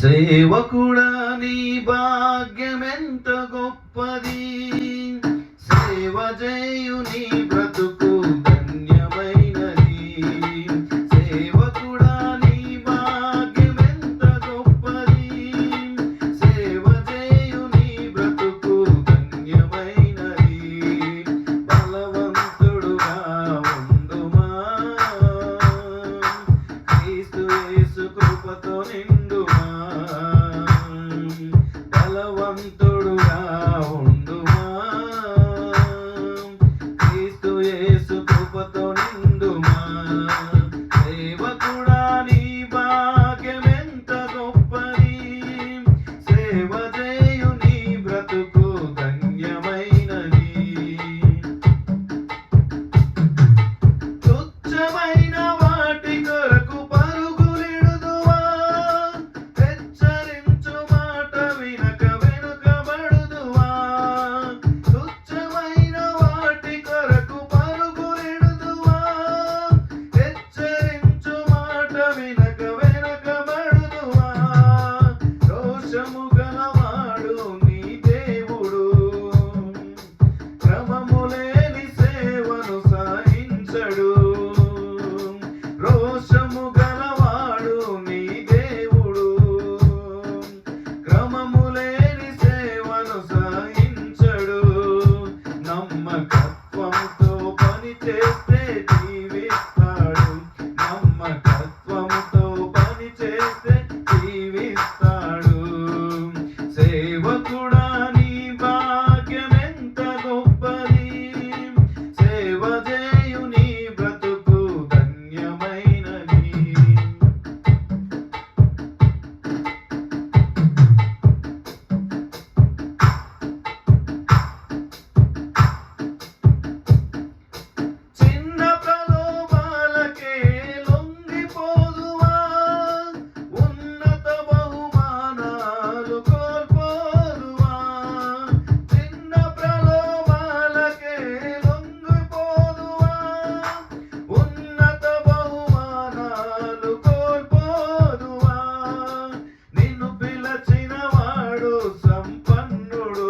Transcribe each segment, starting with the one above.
సేవకుడా నీ భాగ్యమెంత గొప్పది, సేవ చేయు నీ బ్రతుకు ధన్యమైనది. సేవకుడా నీ భాగ్యమెంత గొప్పది, సేవ చేయు నీ బ్రతుకు ధన్యమైనది. బలవంతుడుగా ఉండుమా, క్రీస్తు యేసు కృపతో నిండుమా. బలవంతుడుగా ఉండుమా, క్రీస్తు యేసు కృపతో నిండుమా. సేవకుడా నీ భాగ్యమెంత గొప్పది, సేవ చేయు నీ బ్రతుకు ధన్యమైనది. తుచ్చమైన వాటి కొరకు పరుగులిడుదువా, హెచ్చరించు మాట వినక వెనుకబడుదువా. తుచ్చమైన వాటి కొరకు పరుగులిడుదువా, హెచ్చరించు మాట వినక వెనుకబడుదువా. దోషము గలవాడు నీ దేవుడు, క్రమము లేని సేవను సహించడు. రోషము గలవాడు నీ దేవుడు, క్రమము లేని సేవను సహించడు. నమ్మకత్వంతో పని చేస్తే జీవిస్తాడు, నమ్మకత్వంతో పని చేస్తే జీవిస్తాడు. సేవకుడా నీ భాగ్యమెంత గొప్పది, సేవ చేయు నీ బ్రతుకు ధన్యమైనది. చిన్న ప్రలోభాలకే లొంగిపోదువా, ఉన్నత బహుమానాలు కోల్పోదువా. చిన్న ప్రలోభాలకే లొంగిపోదువా, ఉన్నత బహుమానాలు కోల్పోదువా. నిన్ను పిలచిన వాడు సంపన్నుడు,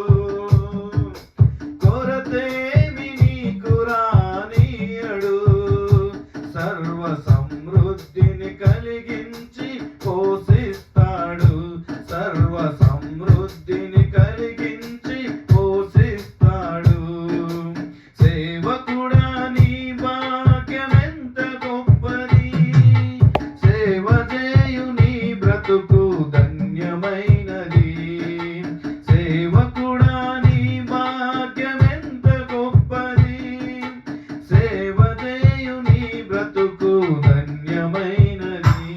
కొరతేమి నీకు రానీయడు. సర్వ సమృద్ధిని కలిగించి పోషిస్తాడు, సర్వ సమృద్ధిని కలిగించి పోషిస్తాడు. సేవకుడా నీ భాగ్యమెంత గొప్పది, సేవ చేయు నీ బ్రతుకు ధన్యమైనది. సేవకుడా నీ భాగ్యమెంత గొప్పది, సేవ చేయు నీ బ్రతుకు ధన్యమైనది.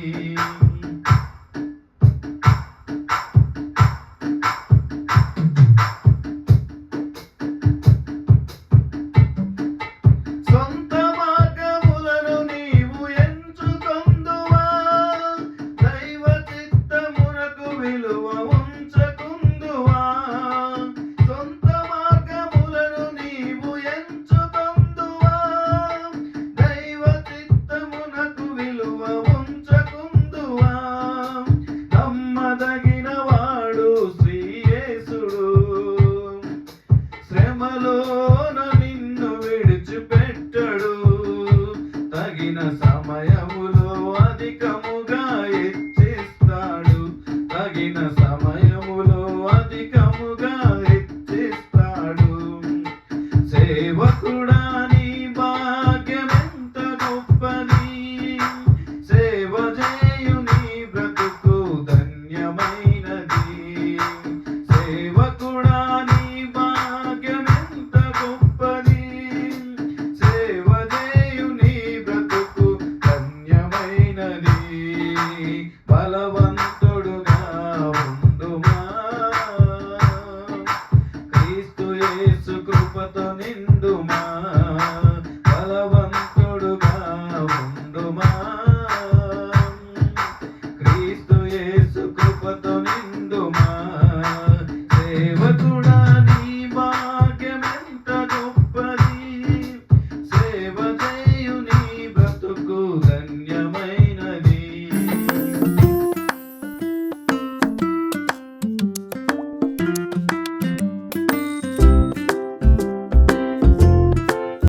సొంత మార్గములను నీవు ఎంచుకొందువా, దైవ చిత్తమునకు విలువ ఉంచకుందువా. సొంత మార్గములను నీవు ఎంచుకొందువా, దైవ చిత్తమునకు విలువ ఉంచకుందువా. నమ్మదగిన వాడు శ్రీ యేసుడు, శ్రమలోన నిన్ను విడిచిపెట్టడు. తగిన సమయములో అధికము